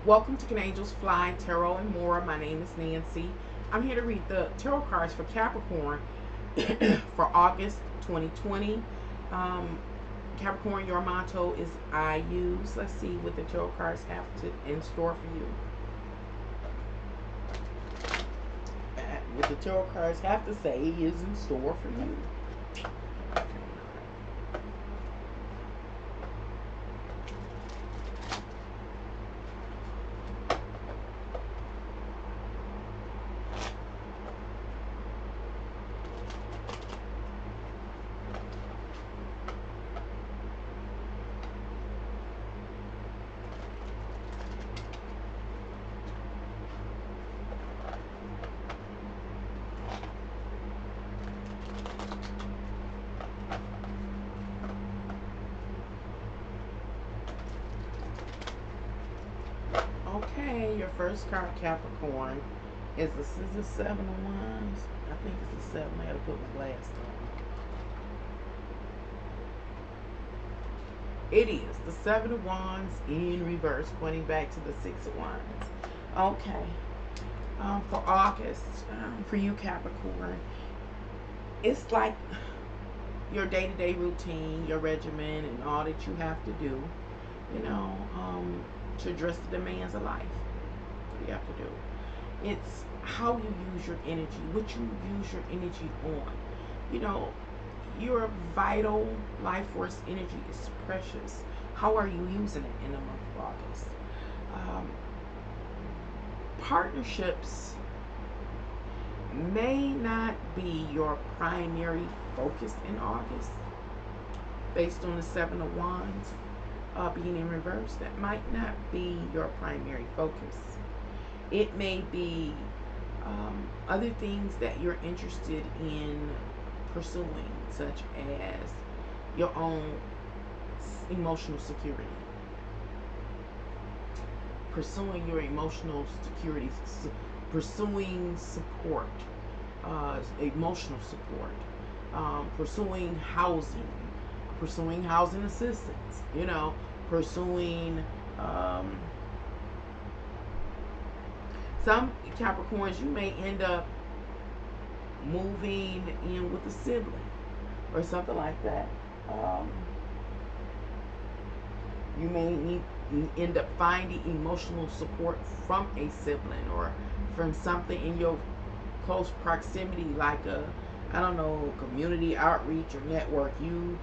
Welcome to Can Angels Fly Tarot and More. My name is Nancy. I'm here to read the tarot cards for Capricorn for August 2020. Um, Capricorn, your motto is I use. Let's see what the tarot cards have in store for you. What the tarot cards have to say is in store for you. Okay, your first card, Capricorn, is the Seven of Wands. I think it's the 7. I gotta put my glass on. It is the 7 of Wands in reverse, pointing back to the 6 of Wands. Okay, for August, for you, Capricorn, it's like your day-to-day routine, your regimen, and all that you have to do, you know, to address the demands of life. What you have to do. It's how you use your energy, what you use your energy on. You know, your vital life force energy is precious. How are you using it in the month of August? Partnerships may not be your primary focus in August, based on the 7 of Wands being in reverse. That might not be your primary focus. It may be other things that you're interested in pursuing, such as your own emotional security, pursuing your emotional security, pursuing support, emotional support, pursuing housing assistance, you know, pursuing some Capricorns, you may end up moving in with a sibling or something like that. You may end up finding emotional support from a sibling or from something in your close proximity, like I don't know, community outreach or network. Your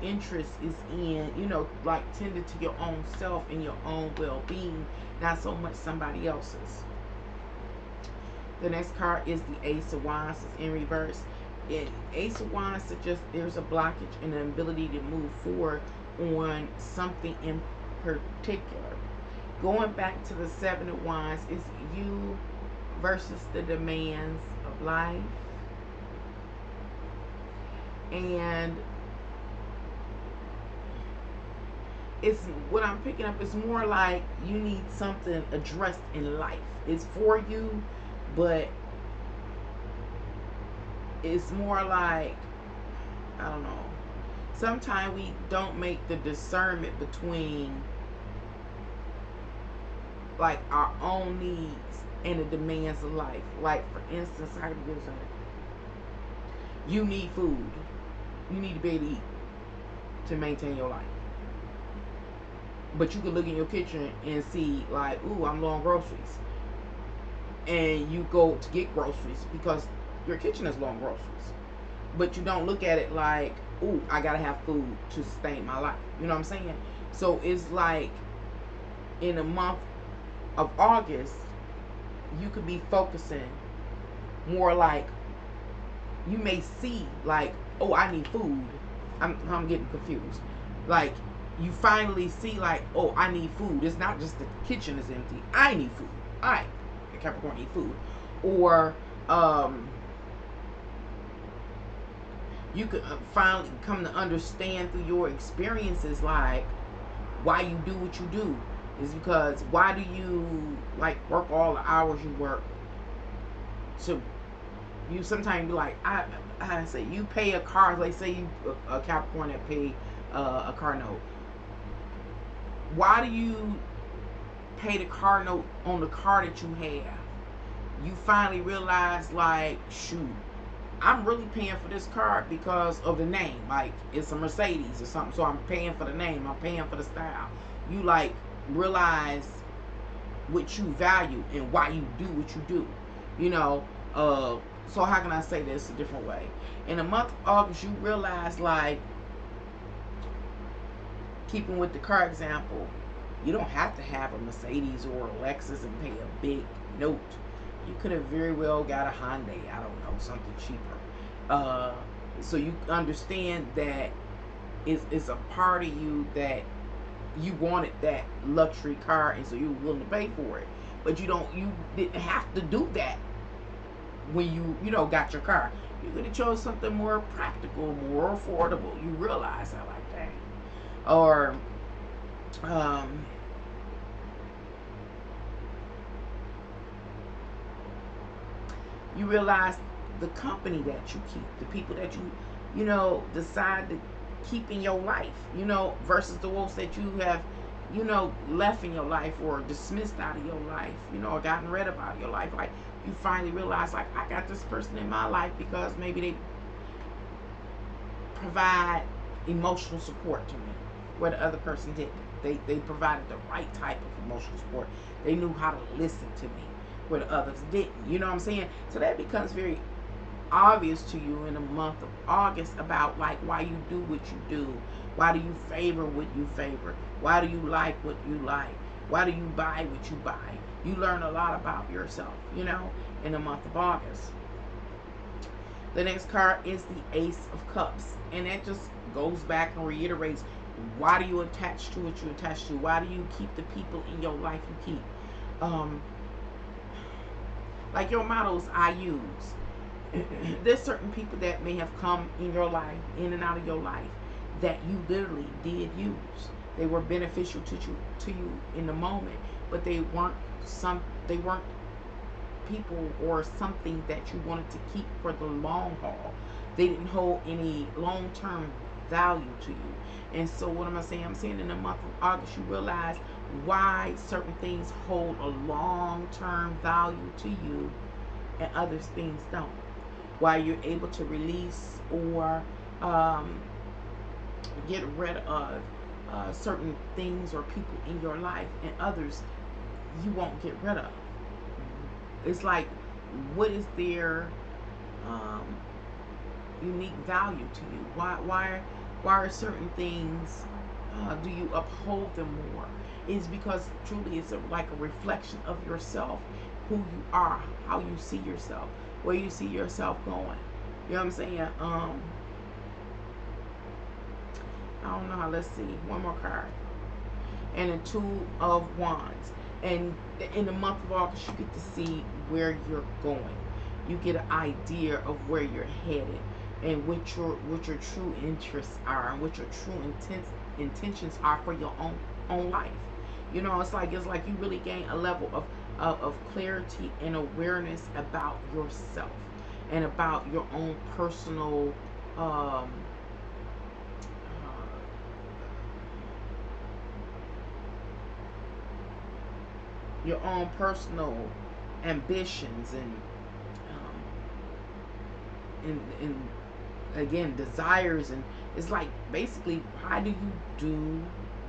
interest is in, you know, like tending to your own self and your own well-being, not so much somebody else's. The next card is the Ace of Wands. It's in reverse. Ace of Wands suggests there's a blockage in the ability to move forward on something in particular. Going back to the 7 of Wands is you versus the demands of life. And it's what I'm picking up is more like you need something addressed in life. It's for you, but it's more like, I don't know, sometimes we don't make the discernment between like our own needs and the demands of life. Like, for instance, how can I give something? You need food. You need to be able to eat to maintain your life. But you can look in your kitchen and see, like, ooh, I'm low on groceries. And you go to get groceries because your kitchen is low on groceries. But you don't look at it like, ooh, I gotta have food to sustain my life. You know what I'm saying? So it's like in the month of August, you could be focusing more like, you may see like, oh, I need food. I'm getting confused. Like, you finally see like, oh, I need food. It's not just the kitchen is empty. I need food. I, Capricorn, need food. Or you could finally come to understand through your experiences, like, why you do what you do is because why do you like work all the hours you work? So you sometimes be like, I say you pay a car. Like, say you a Capricorn that pay a car note. Why do you pay the car note on the car that you have. You finally realize, like, shoot, I'm really paying for this car because of the name. Like, it's a Mercedes or something, so I'm paying for the name. I'm paying for the style. You, like, realize what you value and why you do what you do. You know, so how can I say this a different way? In the month of August, you realize, like, keeping with the car example, you don't have to have a Mercedes or a Lexus and pay a big note. You could have very well got a Hyundai, I don't know, something cheaper. So you understand that it's a part of you that you wanted that luxury car, and so you were willing to pay for it. But you didn't have to do that when you got your car. You could have chose something more practical, more affordable. You realize that, like, dang. Or you realize the company that you keep, the people that you decide to keep in your life, versus the ones that you have, left in your life or dismissed out of your life, or gotten rid of out of your life. Like, you finally realize, like, I got this person in my life because maybe they provide emotional support to me where the other person didn't. They provided the right type of emotional support. They knew how to listen to me where the others didn't. You know what I'm saying? So that becomes very obvious to you in the month of August about, like, why you do what you do. Why do you favor what you favor? Why do you like what you like? Why do you buy what you buy? You learn a lot about yourself, in the month of August. The next card is the Ace of Cups. And that just goes back and reiterates, why do you attach to what you attach to? Why do you keep the people in your life you keep? Like your mottos, I use. There's certain people that may have come in your life, in and out of your life, that you literally did use. They were beneficial to you in the moment, but they weren't people or something that you wanted to keep for the long haul. They didn't hold any long-term value to you. And so what am I saying? I'm saying in the month of August, you realize why certain things hold a long-term value to you and other things don't. Why you're able to release or get rid of certain things or people in your life, and others you won't get rid of. It's like, what is their unique value to you? Why are certain things, do you uphold them more? It's because truly it's like a reflection of yourself, who you are, how you see yourself, where you see yourself going. You know what I'm saying? I don't know how. Let's see. One more card. And a Two of Wands. And in the month of August, you get to see where you're going. You get an idea of where you're headed, and what your true interests are, and what your true intentions are for your own life. It's like you really gain a level of clarity and awareness about yourself and about your own personal ambitions and again, desires. And it's like, basically, why do you do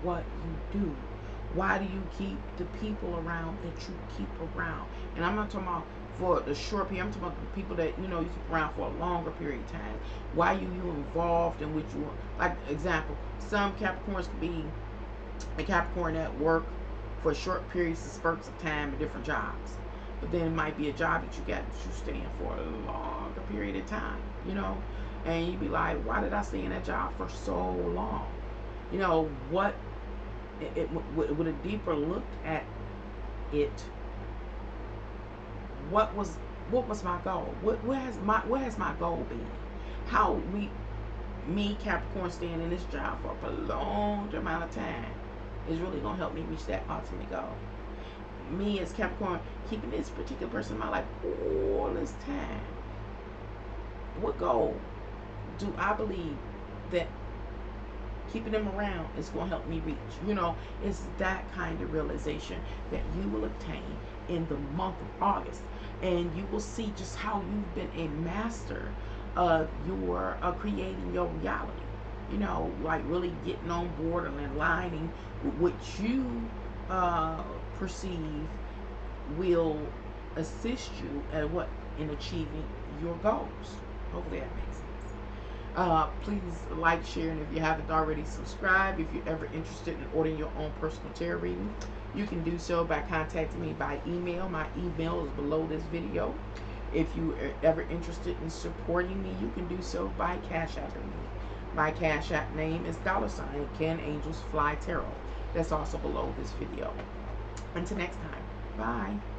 what you do? Why do you keep the people around that you keep around? And I'm not talking about for the short period. I'm talking about the people that you keep around for a longer period of time. Why are you involved in what you want? Like, example, some Capricorns could be a Capricorn at work for short periods and spurts of time in different jobs. But then it might be a job that you got that you stay in for a longer period of time, and you'd be like, why did I stay in that job for so long? What with a deeper look at it, what was my goal? Where has my goal been? How me Capricorn staying in this job for a prolonged amount of time is really gonna help me reach that ultimate goal. Me as Capricorn keeping this particular person in my life all this time, what goal do I believe that keeping them around is going to help me reach. You know, it's that kind of realization that you will obtain in the month of August. And you will see just how you've been a master of your creating your reality. You know, like really getting on board and aligning with what you perceive will assist you at what in achieving your goals. Hopefully that makes sense. Please like, share, and if you haven't already, subscribe. If you're ever interested in ordering your own personal tarot reading, you can do so by contacting me by email. My email is below this video. If you are ever interested in supporting me, you can do so by Cash Apping me. My Cash App name is $ Can Angels Fly Tarot. That's also below this video. Until next time, bye.